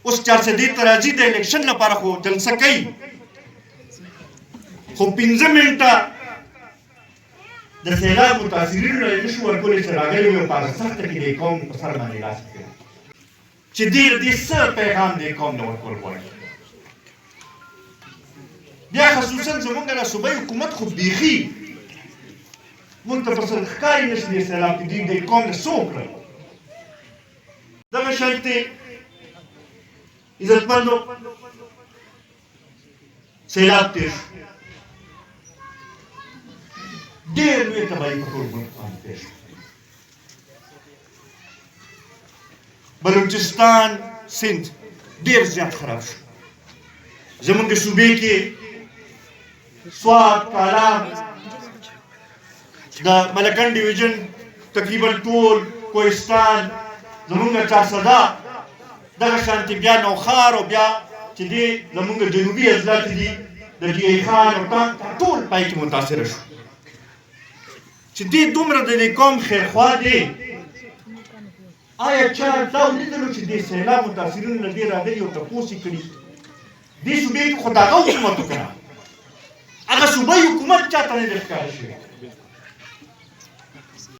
اوس چارڅه دې ته راځي د الیکشن لپاره خو جلسه کوي خو 15 منټه د سیلاب متاثرینو نه نشو ورکولی چې راغلي وي په هغه سخته کې د قوم په سر باندې لاس کوي چې دې څه پیغام د قوم ته ورکول غواړي بیا خصوصا زمونږ د صوبایي حکومت خو بیخي مونږ ته په څه ښکاري نه شي د سیلاب کې دوی د قوم نه څه وکړل دغه شانتې عزتمندو سیلاب تېر شو ډېر لوی تباهي په ټول ملک باندې تېر شو بلوچستان سند ډېر زیات خراب شو زمونږ صوبې کې سوات کالام د ملکن ډیویژن تقریبا ټول کوهستان زمونږ چارسده دغه شانتې بیا نوخار او بیا چې دی زمونږ جنوبي اضلاع چې دي د جی خان او ټول پای کې متاثره شو چې دې دومره د دې قوم خیرخوا دی آیا چا دا ولیدلو چې دې سیلاب متاثرینو نه دې راغلي او تپوس یې کړي دې صوبې کې خو د هغه حکومت وکړه هغه صوبایي حکومت چاته نه دی ښکاره شوی